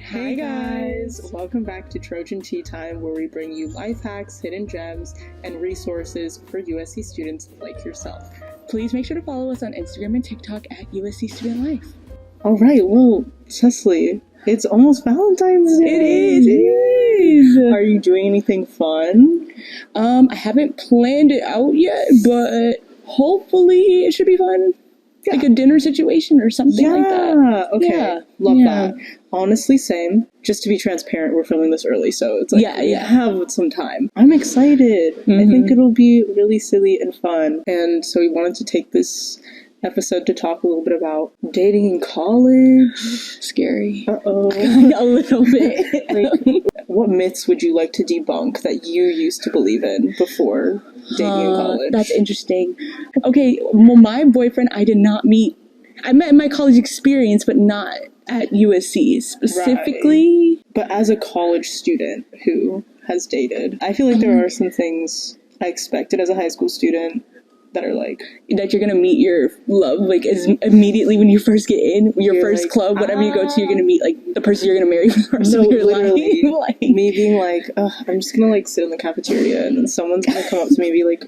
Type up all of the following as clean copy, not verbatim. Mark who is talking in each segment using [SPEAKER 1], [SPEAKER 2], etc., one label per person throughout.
[SPEAKER 1] Hey guys! Welcome back to Trojan Tea Time, where we bring you life hacks, hidden gems, and resources for USC students like yourself.
[SPEAKER 2] Please make sure to follow us on Instagram and TikTok at USC Student Life.
[SPEAKER 1] Alright, well, Cecily, it's almost Valentine's Day!
[SPEAKER 2] It is!
[SPEAKER 1] Are you doing anything fun?
[SPEAKER 2] I haven't planned it out yet, but hopefully it should be fun. Yeah. Like a dinner situation or something like that.
[SPEAKER 1] Okay.
[SPEAKER 2] Yeah.
[SPEAKER 1] Love that. Honestly, same. Just to be transparent, we're filming this early, so it's like we have some time. I'm excited. I think it'll be really silly and fun. And so we wanted to take this episode to talk a little bit about dating in college.
[SPEAKER 2] Scary.
[SPEAKER 1] Uh-oh.
[SPEAKER 2] A little bit.
[SPEAKER 1] Like, what myths would you like to debunk that you used to believe in before dating in college?
[SPEAKER 2] That's interesting. Okay, well, my boyfriend I did not meet. I met in my college experience, but not at USC specifically.
[SPEAKER 1] Right. But as a college student who has dated, I feel like there are some things I expected as a high school student that are like
[SPEAKER 2] that you're gonna meet your love like as immediately when you first get in your first like, club, whatever you go to, you're gonna meet like the person you're gonna marry for the rest of your life.
[SPEAKER 1] Like, me being like, I'm just gonna like sit in the cafeteria and then someone's gonna come up to me and be like,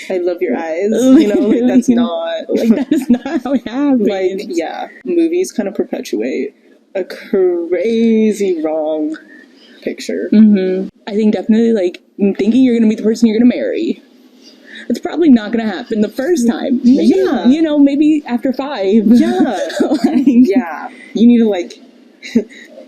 [SPEAKER 1] I love your eyes. You know, like that's not
[SPEAKER 2] like that is not how it happens.
[SPEAKER 1] Like, yeah, movies kind of perpetuate a crazy wrong picture.
[SPEAKER 2] I think definitely like thinking you're gonna meet the person you're gonna marry. It's probably not going to happen the first time. Maybe, you know, maybe after 5.
[SPEAKER 1] Yeah. Yeah. You need to, like,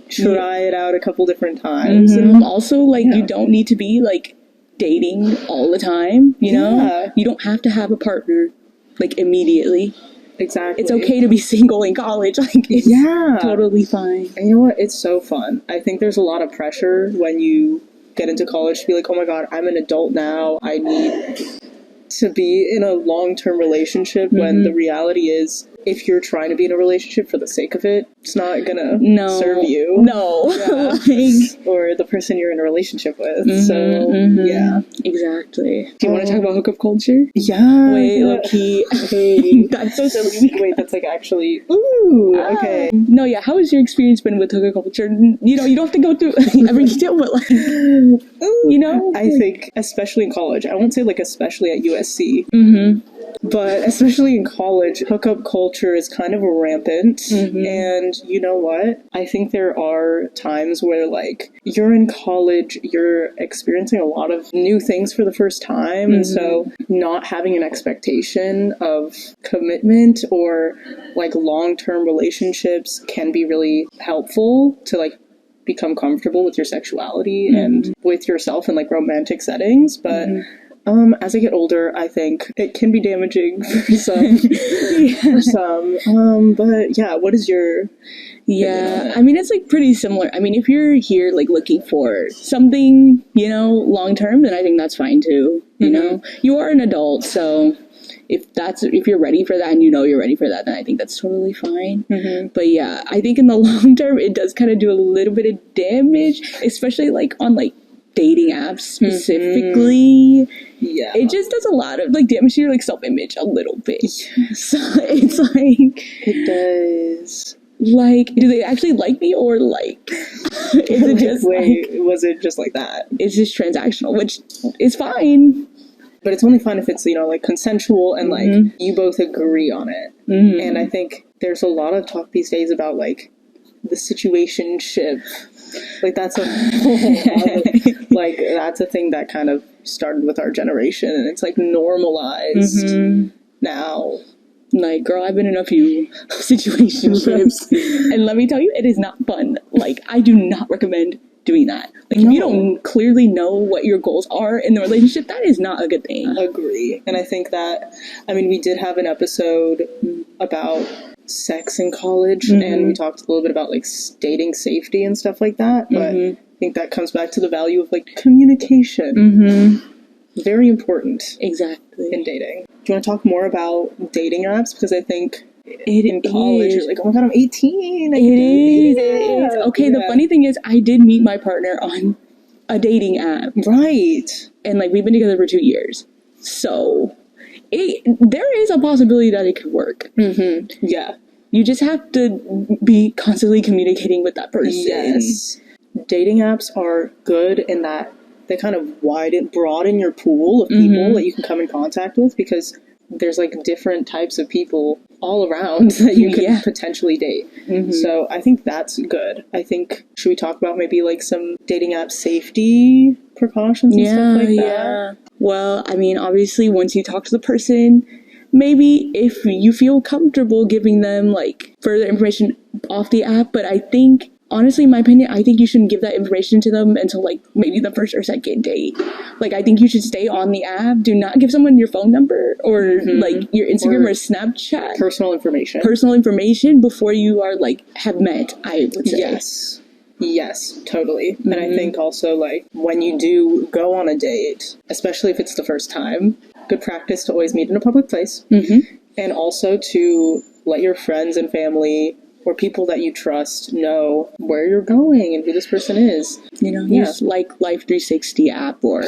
[SPEAKER 1] try it out a couple different times.
[SPEAKER 2] Also, like, you don't need to be, like, dating all the time, you know? You don't have to have a partner, like, immediately.
[SPEAKER 1] Exactly.
[SPEAKER 2] It's okay to be single in college. Like, it's totally fine.
[SPEAKER 1] And you know what? It's so fun. I think there's a lot of pressure when you get into college to be like, oh my god, I'm an adult now. I need to be in a long-term relationship when the reality is if you're trying to be in a relationship for the sake of it, it's not gonna serve you. Or the person you're in a relationship with. So, yeah.
[SPEAKER 2] Exactly. Do you want to talk about hookup culture?
[SPEAKER 1] Yeah.
[SPEAKER 2] Wait, low-key.
[SPEAKER 1] Hey.
[SPEAKER 2] That's so silly.
[SPEAKER 1] Wait, that's like actually... Ooh, okay.
[SPEAKER 2] No, yeah, how has your experience been with hookup culture? You know, you don't have to go through every detail, but like, you know?
[SPEAKER 1] I think, especially in college, I won't say like especially at USC, but especially in college, hookup culture is kind of rampant. And you know what? I think there are times where like you're in college, you're experiencing a lot of new things for the first time. And so not having an expectation of commitment or like long-term relationships can be really helpful to like become comfortable with your sexuality and with yourself in like romantic settings. But as I get older, I think it can be damaging for some. But yeah, what is your...
[SPEAKER 2] Yeah, I mean, it's like pretty similar. I mean, if you're here like looking for something, you know, long term, then I think that's fine too. You know, you are an adult, so if you're ready for that and you know you're ready for that, then I think that's totally fine. But yeah, I think in the long term, it does kind of do a little bit of damage, especially like on like dating apps specifically. Yeah, it just does a lot of like damage to your like self-image a little bit. So it's like
[SPEAKER 1] it does.
[SPEAKER 2] Like, do they actually like me or like is it just
[SPEAKER 1] was it just like that?
[SPEAKER 2] It's just transactional, which is fine.
[SPEAKER 1] But it's only fun if it's, you know, like consensual and like you both agree on it. And I think there's a lot of talk these days about like the situationship. Like that's a like that's a thing that kind of started with our generation, and it's like normalized now.
[SPEAKER 2] Like, girl, I've been in a few situationships, and let me tell you, it is not fun. Like, I do not recommend doing that. Like, if you don't clearly know what your goals are in the relationship, that is not a good thing.
[SPEAKER 1] Agree. And I think that, I mean, we did have an episode about sex in college, and we talked a little bit about, like, dating safety and stuff like that, but I think that comes back to the value of, like, communication. Very important.
[SPEAKER 2] Exactly.
[SPEAKER 1] In dating. Do you want to talk more about dating apps? Because I think in college, you're like, oh my god, I'm 18.
[SPEAKER 2] It is. Okay, the funny thing is, I did meet my partner on a dating app.
[SPEAKER 1] Right.
[SPEAKER 2] And, like, we've been together for 2 years. So, there is a possibility that it could work.
[SPEAKER 1] Yeah.
[SPEAKER 2] You just have to be constantly communicating with that person.
[SPEAKER 1] Yes. Dating apps are good in that they kind of broaden your pool of people that you can come in contact with, because there's like different types of people all around that you could potentially date. So I think that's good. I think, should we talk about maybe like some dating app safety precautions and stuff like that?
[SPEAKER 2] Yeah. Well, I mean, obviously, once you talk to the person, maybe if you feel comfortable giving them like further information off the app, but I think, honestly, in my opinion, I think you shouldn't give that information to them until like maybe the first or second date. Like, I think you should stay on the app. Do not give someone your phone number or like your Instagram or Snapchat. Personal information before you are like have met, I would say.
[SPEAKER 1] Yes, totally. And I think also, like, when you do go on a date, especially if it's the first time, good practice to always meet in a public place. And also to let your friends and family or people that you trust know where you're going and who this person is.
[SPEAKER 2] You know, use like Life 360 app or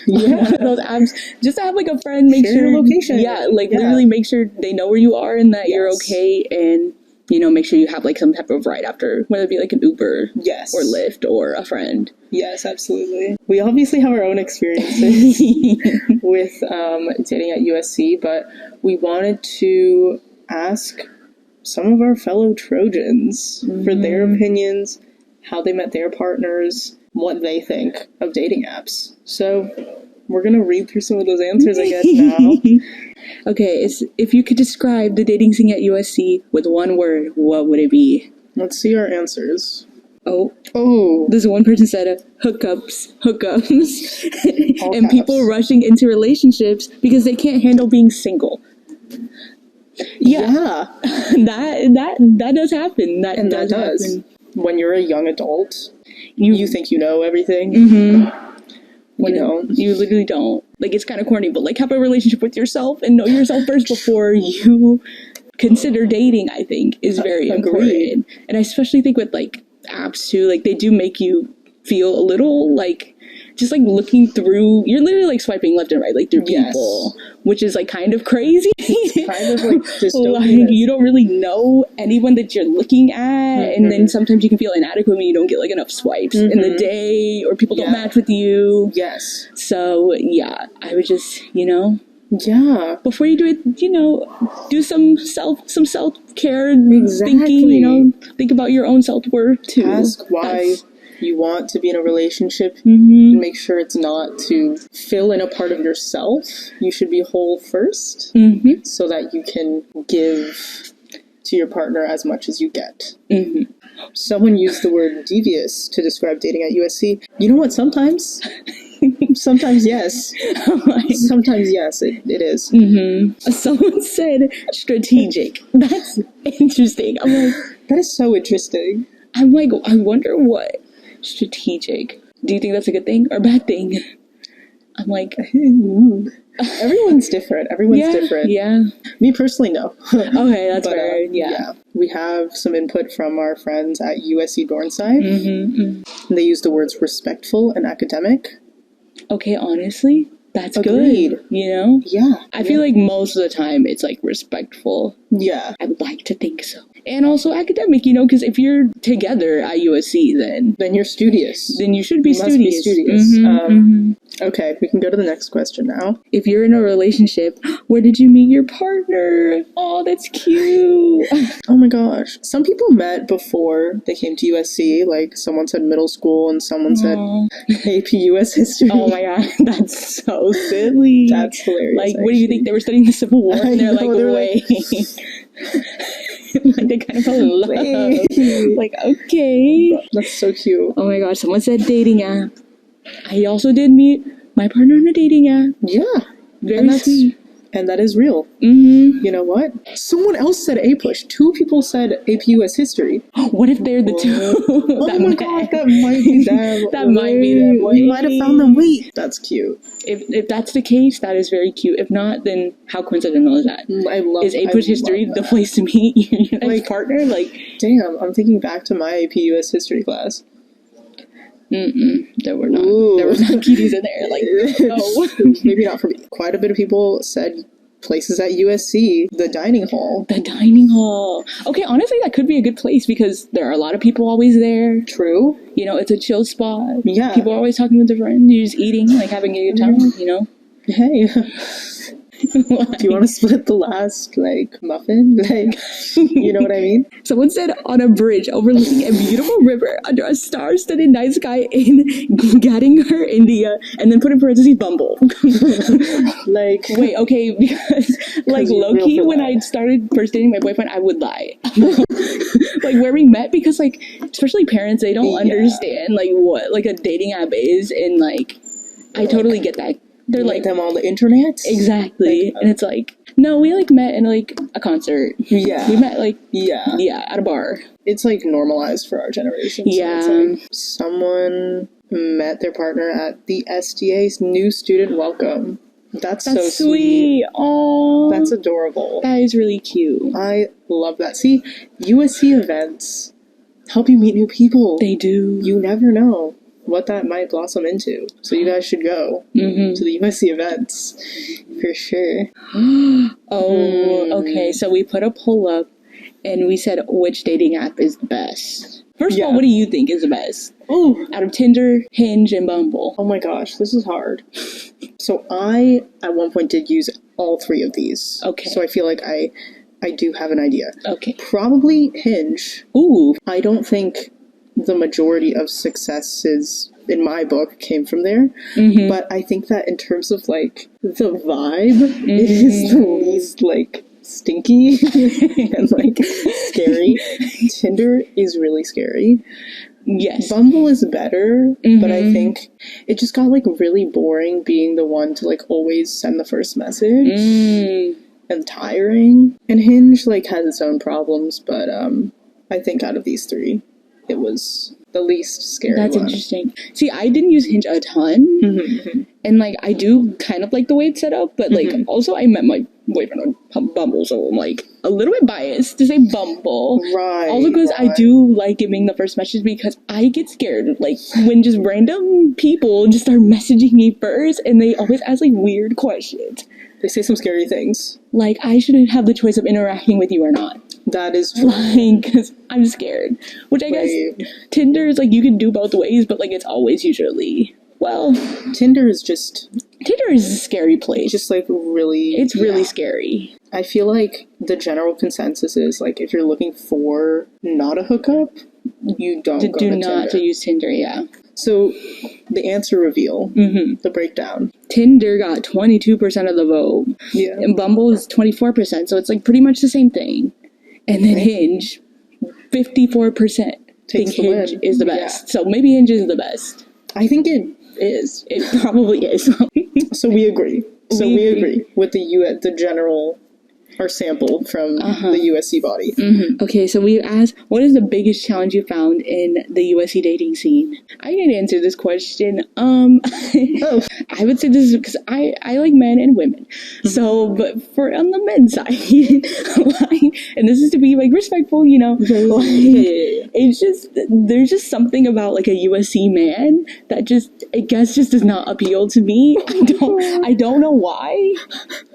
[SPEAKER 2] one of those apps just to have like a friend make sure
[SPEAKER 1] your location.
[SPEAKER 2] Literally make sure they know where you are and that you're okay, and you know, make sure you have like some type of ride after, whether it be like an Uber or Lyft or a friend.
[SPEAKER 1] Yes, absolutely. We obviously have our own experiences with dating at USC, but we wanted to ask some of our fellow Trojans for their opinions, how they met their partners, what they think of dating apps. So we're going to read through some of those answers, I guess, now.
[SPEAKER 2] Okay, if you could describe the dating scene at USC with one word, what would it be?
[SPEAKER 1] Let's see our answers.
[SPEAKER 2] Oh, this one person said hookups, and people rushing into relationships because they can't handle being single. Yeah. that does happen. That does happen.
[SPEAKER 1] When you're a young adult, you think you know everything.
[SPEAKER 2] When you literally don't. Like, it's kind of corny, but like, have a relationship with yourself and know yourself first before you consider dating, I think, is very important. And I especially think with like apps too, like they do make you feel a little like just like looking through, you're literally like swiping left and right, like through people, which is like kind of crazy.
[SPEAKER 1] Kind of like just
[SPEAKER 2] like, you don't really know anyone that you're looking at, and then sometimes you can feel inadequate when you don't get like enough swipes in the day, or people don't match with you. So yeah, I would just, before you do it, do some self-care thinking, think about your own self-worth too.
[SPEAKER 1] Ask why you want to be in a relationship, and make sure it's not to fill in a part of yourself. You should be whole first, so that you can give to your partner as much as you get. Someone used the word devious to describe dating at USC. You know what? Sometimes yes. Sometimes yes, it is.
[SPEAKER 2] Someone said strategic. That's interesting. I'm like,
[SPEAKER 1] that is so interesting.
[SPEAKER 2] I'm like, I wonder what strategic. Do you think that's a good thing or a bad thing? I'm like,
[SPEAKER 1] everyone's different. Different.
[SPEAKER 2] Yeah.
[SPEAKER 1] Me personally, no.
[SPEAKER 2] Okay, that's fair. Yeah.
[SPEAKER 1] We have some input from our friends at USC Dornside. They use the words respectful and academic.
[SPEAKER 2] Okay, honestly, that's
[SPEAKER 1] Agreed.
[SPEAKER 2] Good. Yeah.
[SPEAKER 1] I
[SPEAKER 2] feel like most of the time it's like respectful.
[SPEAKER 1] Yeah.
[SPEAKER 2] I would like to think so. And also academic, because if you're together at USC, then
[SPEAKER 1] you're studious.
[SPEAKER 2] Then you should be studious.
[SPEAKER 1] Must be studious. Okay, we can go to the next question now.
[SPEAKER 2] If you're in a relationship, where did you meet your partner? Oh, that's cute.
[SPEAKER 1] Oh my gosh. Some people met before they came to USC. Like, someone said middle school and someone said AP US history.
[SPEAKER 2] Oh my god, that's so silly.
[SPEAKER 1] That's hilarious.
[SPEAKER 2] Like, what do you think? They were studying the Civil War and they're like, wait. Like, they kind of fell in love. Like, okay.
[SPEAKER 1] That's so cute.
[SPEAKER 2] Oh my gosh, someone said dating app. I also did meet my partner on a dating app.
[SPEAKER 1] Yeah.
[SPEAKER 2] Very sweet.
[SPEAKER 1] And that is real. You know what? Someone else said A-Push. 2 people said AP US history.
[SPEAKER 2] What if they're the 2?
[SPEAKER 1] Oh my god, that might be them.
[SPEAKER 2] That might be them.
[SPEAKER 1] We might have found them. Wait. That's cute.
[SPEAKER 2] If that's the case, that is very cute. If not, then how coincidental is that? Is A-Push history the place to meet your next partner? Like,
[SPEAKER 1] damn, I'm thinking back to my AP US history class.
[SPEAKER 2] There were not. There were not cuties in there. Like, no.
[SPEAKER 1] Maybe not for me. Quite a bit of people said places at USC, the dining hall.
[SPEAKER 2] The dining hall. Okay, honestly, that could be a good place because there are a lot of people always there.
[SPEAKER 1] True.
[SPEAKER 2] You know, it's a chill spot.
[SPEAKER 1] Yeah.
[SPEAKER 2] People are always talking with their friends. You're just eating, like having a good time, you know?
[SPEAKER 1] Hey. Do you want to split the last, like, muffin? Like, you know what I mean?
[SPEAKER 2] Someone said on a bridge overlooking a beautiful river under a star-studded night sky in Gattinger, India, and then put in parentheses Bumble.
[SPEAKER 1] Like,
[SPEAKER 2] wait, okay, because, like, low-key, when I started first dating my boyfriend, I would lie. Like, where we met, because, like, especially parents, they don't understand, like, what, like, a dating app is, and, like, I totally get that. They're like
[SPEAKER 1] them on the internet.
[SPEAKER 2] Exactly. Like, and it's like, no, we like met in like a concert.
[SPEAKER 1] Yeah.
[SPEAKER 2] We met like at a bar.
[SPEAKER 1] It's like normalized for our generation.
[SPEAKER 2] Yeah.
[SPEAKER 1] So it's like someone met their partner at the SDA's new student welcome. That's so sweet.
[SPEAKER 2] Oh,
[SPEAKER 1] that's adorable.
[SPEAKER 2] That is really cute.
[SPEAKER 1] I love that. See, USC events help you meet new people.
[SPEAKER 2] They do.
[SPEAKER 1] You never know what that might blossom into. So you guys should go to the USC events for sure.
[SPEAKER 2] Okay. So we put a poll up and we said which dating app is the best. First of all, what do you think is the best?
[SPEAKER 1] Oh,
[SPEAKER 2] out of Tinder, Hinge, and Bumble.
[SPEAKER 1] Oh my gosh, this is hard. So I, at one point, did use all three of these.
[SPEAKER 2] Okay.
[SPEAKER 1] So I feel like I do have an idea.
[SPEAKER 2] Okay.
[SPEAKER 1] Probably Hinge.
[SPEAKER 2] Ooh. I
[SPEAKER 1] don't think the majority of successes in my book came from there. But I think that in terms of, like, the vibe, it is the least, like, stinky and, like, scary. Tinder is really scary.
[SPEAKER 2] Yes.
[SPEAKER 1] Bumble is better, but I think it just got, like, really boring being the one to, like, always send the first message. And tiring. And Hinge, like, has its own problems, but I think out of these three, it was the least scary
[SPEAKER 2] That's
[SPEAKER 1] one.
[SPEAKER 2] interesting. See, I didn't use Hinge a ton. And, like, I do kind of like the way it's set up, but, like, also I met my boyfriend on Bumble, so I'm, like, a little bit biased to say Bumble.
[SPEAKER 1] Right.
[SPEAKER 2] Also because I do like giving the first message because I get scared, like, when just random people just start messaging me first, and they always ask, like, weird questions.
[SPEAKER 1] They say some scary things.
[SPEAKER 2] Like, I shouldn't have the choice of interacting with you or not.
[SPEAKER 1] That is true.
[SPEAKER 2] Like, because I'm scared. Which I guess Tinder is, like, you can do both ways, but, like, it's always usually, well...
[SPEAKER 1] Tinder is
[SPEAKER 2] a scary place.
[SPEAKER 1] Just, like, really...
[SPEAKER 2] It's really scary.
[SPEAKER 1] I feel like the general consensus is, like, if you're looking for not a hookup, you don't go to Tinder.
[SPEAKER 2] Do not to use Tinder, yeah.
[SPEAKER 1] So, the answer reveal, the breakdown.
[SPEAKER 2] Tinder got 22% of the vote.
[SPEAKER 1] Yeah.
[SPEAKER 2] And Bumble is 24%, so it's, like, pretty much the same thing. And then Hinge, 54% think Hinge is the best. So maybe Hinge is the best.
[SPEAKER 1] I think it is.
[SPEAKER 2] It probably is.
[SPEAKER 1] So we agree. We agree with the general... Our sample from the USC body.
[SPEAKER 2] Okay, so we asked, what is the biggest challenge you found in the USC dating scene? I can answer this question. I would say this is because I like men and women. So, but for on the men's side, like, and this is to be, like, respectful, you know, like, it's just, there's just something about, like, a USC man that just, I guess, just does not appeal to me. I don't know why.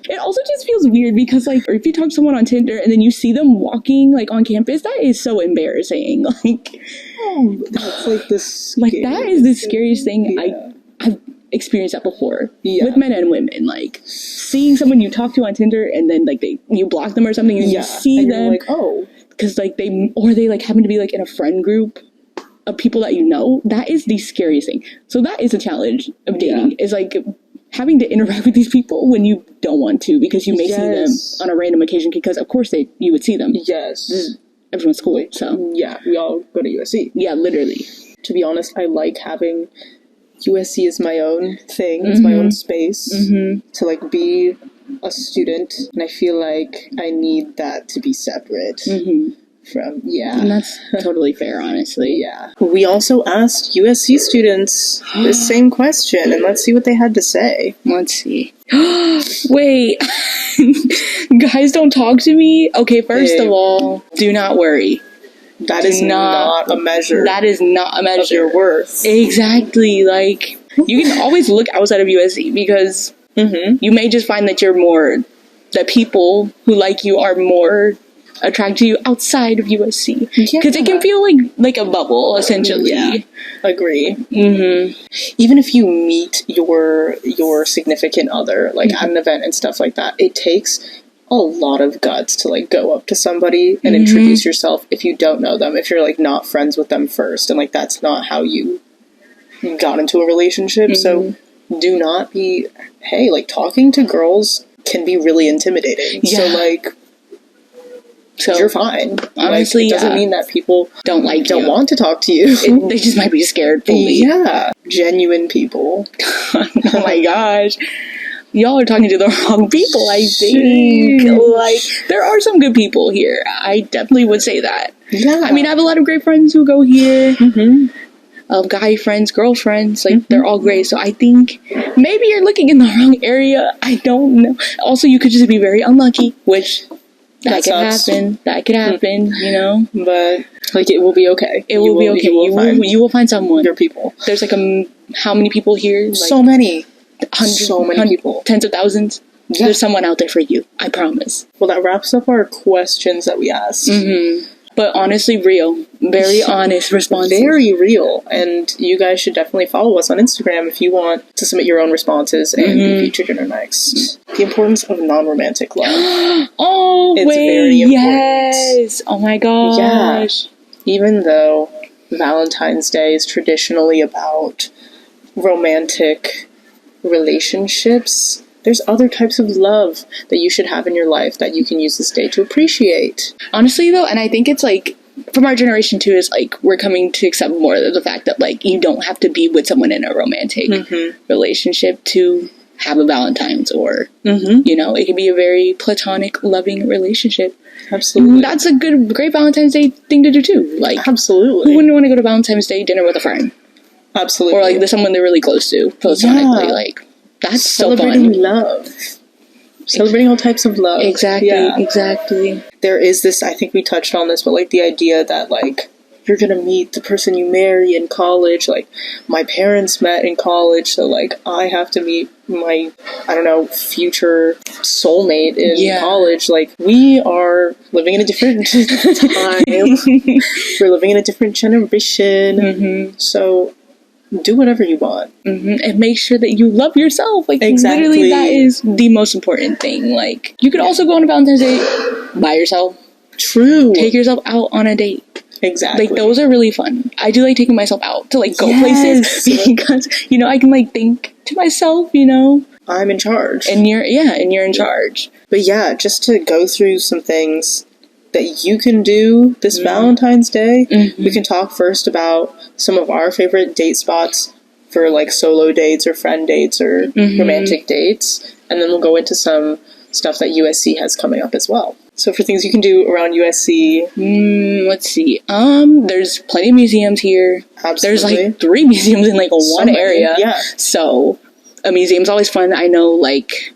[SPEAKER 2] It also just feels weird because, like, or if you talk to someone on Tinder and then you see them walking, like, on campus, that is so embarrassing. Like,
[SPEAKER 1] that's, like, the
[SPEAKER 2] like, that is the scariest thing. I've experienced that before with men and women. Like, seeing someone you talk to on Tinder and then, like, you block them or something and you see
[SPEAKER 1] and
[SPEAKER 2] them.
[SPEAKER 1] You're like, oh.
[SPEAKER 2] Because, like, they like, happen to be, like, in a friend group of people that you know. That is the scariest thing. So that is a challenge of dating. Is, like... having to interact with these people when you don't want to because you may see them on a random occasion because of course you would see them.
[SPEAKER 1] Yes.
[SPEAKER 2] Everyone's cool, so.
[SPEAKER 1] Yeah, we all go to USC.
[SPEAKER 2] Yeah, literally.
[SPEAKER 1] To be honest, I like having USC as my own thing. It's my own space to, like, be a student. And I feel like I need that to be separate from,
[SPEAKER 2] And that's totally fair, honestly.
[SPEAKER 1] Yeah. We also asked USC students the same question, and let's see what they had to say.
[SPEAKER 2] Let's see. Wait. Guys, don't talk to me? Okay, first of all, do not worry.
[SPEAKER 1] That is not a measure.
[SPEAKER 2] That is not a measure.
[SPEAKER 1] Of your worth.
[SPEAKER 2] Exactly. Like, you can always look outside of USC because you may just find that you're more the people who like you are more attracted to you outside of USC. Because it can feel like a bubble, essentially.
[SPEAKER 1] Yeah, agree. Even if you meet your significant other, like, at an event and stuff like that, it takes a lot of guts to, like, go up to somebody and introduce yourself if you don't know them, if you're, like, not friends with them first, and, like, that's not how you got into a relationship. So do not be, hey, like, talking to girls can be really intimidating. So, like, you're fine.
[SPEAKER 2] Honestly,
[SPEAKER 1] like, it doesn't mean that people
[SPEAKER 2] don't
[SPEAKER 1] want to talk to you.
[SPEAKER 2] They just might be scared fully.
[SPEAKER 1] Yeah. Genuine people.
[SPEAKER 2] Oh my gosh. Y'all are talking to the wrong people, I think. Like, there are some good people here. I definitely would say that. Yeah. I mean, I have a lot of great friends who go here. Guy friends, girl friends, like, they're all great. So I think maybe you're looking in the wrong area. I don't know. Also, you could just be very unlucky, which that could happen, you know?
[SPEAKER 1] But, like, it will be okay.
[SPEAKER 2] It will be okay. You will find someone.
[SPEAKER 1] Your people.
[SPEAKER 2] There's, like, how many people here? Like,
[SPEAKER 1] so many.
[SPEAKER 2] So many people. Tens of thousands. Yeah. There's someone out there for you. I promise.
[SPEAKER 1] Well, that wraps up our questions that we asked.
[SPEAKER 2] But honestly, real. Very honest responses.
[SPEAKER 1] Very real. And you guys should definitely follow us on Instagram if you want to submit your own responses and be featured in our next. The importance of non-romantic love.
[SPEAKER 2] It's very important. Yes. Oh my gosh.
[SPEAKER 1] Yeah. Even though Valentine's Day is traditionally about romantic relationships, there's other types of love that you should have in your life that you can use this day to appreciate.
[SPEAKER 2] Honestly, though, and I think it's, like, from our generation, too, is, like, we're coming to accept more of the fact that, like, you don't have to be with someone in a romantic relationship to have a Valentine's, or, you know, it can be a very platonic, loving relationship.
[SPEAKER 1] Absolutely.
[SPEAKER 2] That's a great Valentine's Day thing to do, too. Like,
[SPEAKER 1] absolutely.
[SPEAKER 2] Who wouldn't want to go to Valentine's Day dinner with a friend?
[SPEAKER 1] Absolutely.
[SPEAKER 2] Or, like, there's someone they're really close to, platonically. Yeah. Like, that's
[SPEAKER 1] celebrating
[SPEAKER 2] so fun.
[SPEAKER 1] Love. Celebrating all types of love.
[SPEAKER 2] Exactly, exactly.
[SPEAKER 1] There is this, I think we touched on this, but, like, the idea that, like, you're gonna meet the person you marry in college. Like, my parents met in college, so, like, I have to meet my, I don't know, future soulmate in college. Like, we are living in a different time. We're living in a different generation. So do whatever you want.
[SPEAKER 2] And make sure that you love yourself. Like, literally, that is the most important thing. Like, you could also go on a Valentine's Day by yourself.
[SPEAKER 1] True.
[SPEAKER 2] Take yourself out on a date.
[SPEAKER 1] Exactly.
[SPEAKER 2] Like, those are really fun. I do like taking myself out to, like, go places because, you know, I can, like, think to myself, you know.
[SPEAKER 1] I'm in charge.
[SPEAKER 2] And you're in charge.
[SPEAKER 1] But yeah, just to go through some things that you can do this Valentine's Day. We can talk first about some of our favorite date spots for, like, solo dates or friend dates or romantic dates. And then we'll go into some stuff that USC has coming up as well. So for things you can do around USC,
[SPEAKER 2] let's see. There's plenty of museums here.
[SPEAKER 1] Absolutely.
[SPEAKER 2] There's, like, 3 museums in, like, one area.
[SPEAKER 1] Yeah.
[SPEAKER 2] So a museum's always fun. I know, like,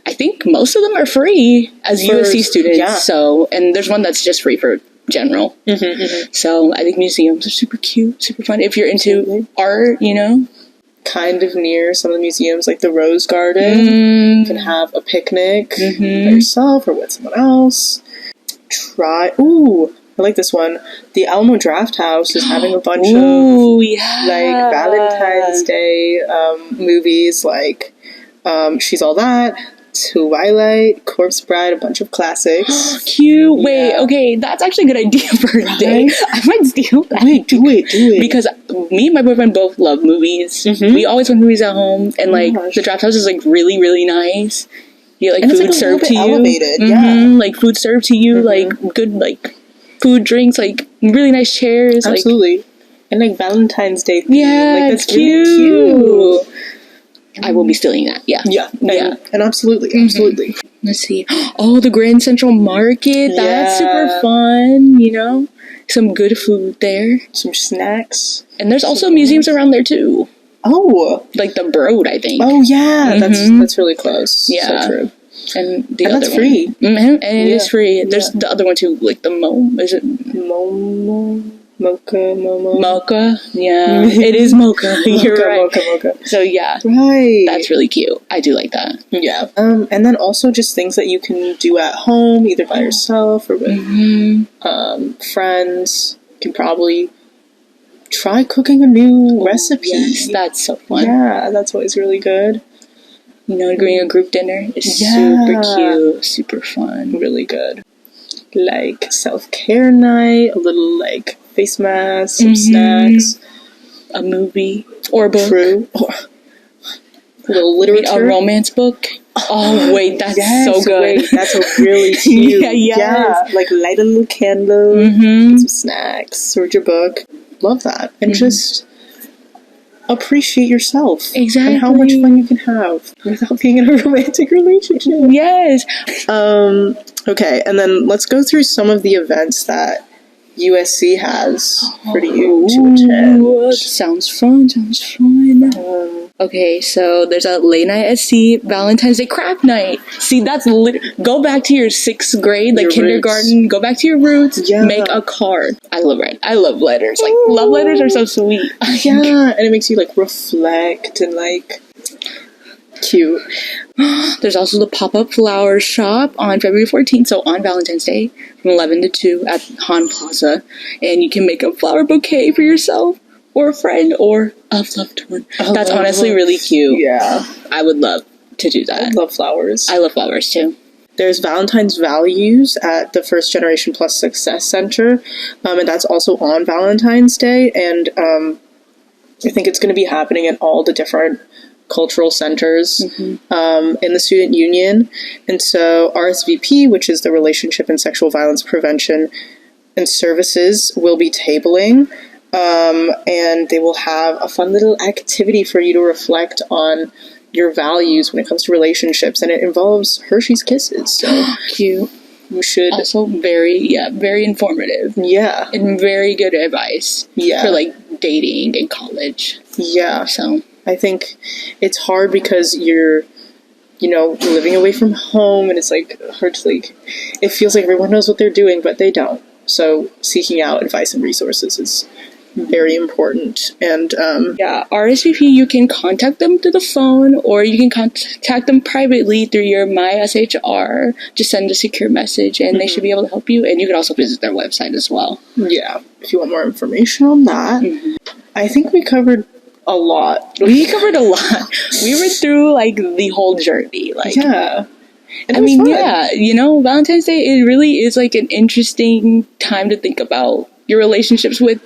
[SPEAKER 2] I think most of them are free as USC students. Yeah. So, and there's one that's just free for general. So I think museums are super cute, super fun. If you're into art, you know.
[SPEAKER 1] Kind of near some of the museums, like the Rose Garden. You can have a picnic by yourself or with someone else. I like this one. The Alamo Draft House is having a bunch of like Valentine's Day movies, like She's All That, Twilight, Corpse Bride, a bunch of classics.
[SPEAKER 2] Cute. Wait, okay, that's actually a good idea for a day. I might steal that.
[SPEAKER 1] Wait, do it.
[SPEAKER 2] Because me and my boyfriend both love movies. We always watch movies at home, and, like, the Draft House is, like, really, really nice. You get, like, food served to you.
[SPEAKER 1] Elevated,
[SPEAKER 2] like, food served to you, like, good, like, food, drinks, like, really nice chairs.
[SPEAKER 1] Absolutely. Like, and, like, Valentine's Day theme.
[SPEAKER 2] Yeah,
[SPEAKER 1] like, that's
[SPEAKER 2] cute.
[SPEAKER 1] Really cute.
[SPEAKER 2] I will be stealing that. Yeah.
[SPEAKER 1] And absolutely.
[SPEAKER 2] Let's see. Oh, the Grand Central Market. That's super fun, you know? Some good food there.
[SPEAKER 1] Some snacks.
[SPEAKER 2] And there's also museums around there, too.
[SPEAKER 1] Oh.
[SPEAKER 2] Like the Broad, I think.
[SPEAKER 1] Oh, yeah. That's really close.
[SPEAKER 2] Yeah.
[SPEAKER 1] So true.
[SPEAKER 2] And the other
[SPEAKER 1] that's free.
[SPEAKER 2] And it is free. There's the other one, too, like the Mo. Is it?
[SPEAKER 1] Momo? Mocha, Momo.
[SPEAKER 2] Mocha. Yeah, it is mocha. You're right.
[SPEAKER 1] Mocha.
[SPEAKER 2] So yeah,
[SPEAKER 1] Right.
[SPEAKER 2] that's really cute. I do like that.
[SPEAKER 1] Yeah. And then also just things that you can do at home, either by yourself or with friends. You can probably try cooking a new recipe.
[SPEAKER 2] Yes, that's so fun.
[SPEAKER 1] Yeah, that's always really good.
[SPEAKER 2] You know, doing a group dinner is super cute, super fun.
[SPEAKER 1] Really good. Like self-care night, a little like face mask, some snacks,
[SPEAKER 2] a movie or a book.
[SPEAKER 1] True. A little literature.
[SPEAKER 2] A romance book. Oh, wait, that's so good.
[SPEAKER 1] Wait, that's really cute. Yeah, like light a little candle, get some snacks, read your book. Love that. And just appreciate yourself.
[SPEAKER 2] Exactly.
[SPEAKER 1] And how much fun you can have without being in a romantic relationship.
[SPEAKER 2] Yes.
[SPEAKER 1] Okay, and then let's go through some of the events that USC has for you to attend.
[SPEAKER 2] Sounds fun. Okay, so there's a late night at sea, Valentine's Day craft night. See, that's go back to your 6th grade, like
[SPEAKER 1] your
[SPEAKER 2] kindergarten.
[SPEAKER 1] Roots.
[SPEAKER 2] Go back to your roots.
[SPEAKER 1] Yeah.
[SPEAKER 2] Make a card. I love letters. Like, love letters are so sweet.
[SPEAKER 1] Yeah, and it makes you like reflect and like cute.
[SPEAKER 2] There's also the pop-up flower shop on February 14th, so on Valentine's Day, from 11 to 2 at Han Plaza. And you can make a flower bouquet for yourself, or a friend, or a loved one. That's honestly really cute.
[SPEAKER 1] Yeah.
[SPEAKER 2] I would love to do that.
[SPEAKER 1] I love flowers.
[SPEAKER 2] I love flowers, too.
[SPEAKER 1] There's Valentine's Values at the First Generation Plus Success Center, and that's also on Valentine's Day, and I think it's going to be happening at all the different cultural centers in the student union. And so RSVP, which is the Relationship and Sexual Violence Prevention and Services, will be tabling, and they will have a fun little activity for you to reflect on your values when it comes to relationships, and it involves Hershey's Kisses. So
[SPEAKER 2] cute.
[SPEAKER 1] You should
[SPEAKER 2] also very informative.
[SPEAKER 1] Yeah.
[SPEAKER 2] And very good advice.
[SPEAKER 1] Yeah.
[SPEAKER 2] For like dating in college.
[SPEAKER 1] Yeah.
[SPEAKER 2] So
[SPEAKER 1] I think it's hard because you're, living away from home, and it's like hard to like, it feels like everyone knows what they're doing, but they don't. So seeking out advice and resources is very important. And
[SPEAKER 2] RSVP, you can contact them through the phone, or you can contact them privately through your MySHR. Just send a secure message, and they should be able to help you. And you can also visit their website as well.
[SPEAKER 1] Yeah, if you want more information on that. I think we covered a lot.
[SPEAKER 2] We covered a lot. We went through like the whole journey. Like,
[SPEAKER 1] yeah. And
[SPEAKER 2] Valentine's Day, it really is like an interesting time to think about your relationships with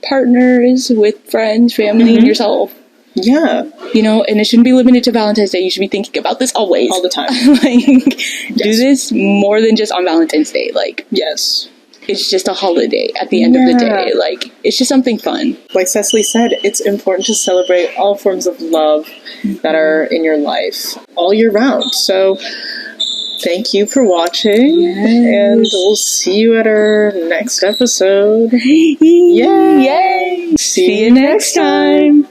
[SPEAKER 2] partners, with friends, family, and yourself.
[SPEAKER 1] Yeah.
[SPEAKER 2] And it shouldn't be limited to Valentine's Day. You should be thinking about this always.
[SPEAKER 1] All the time.
[SPEAKER 2] Do this more than just on Valentine's Day. Like,
[SPEAKER 1] yes.
[SPEAKER 2] It's just a holiday at the end of the day. Like, it's just something fun.
[SPEAKER 1] Like Cecily said, it's important to celebrate all forms of love that are in your life all year round. So thank you for watching, and we'll see you at our next episode. Yay!
[SPEAKER 2] See you next time.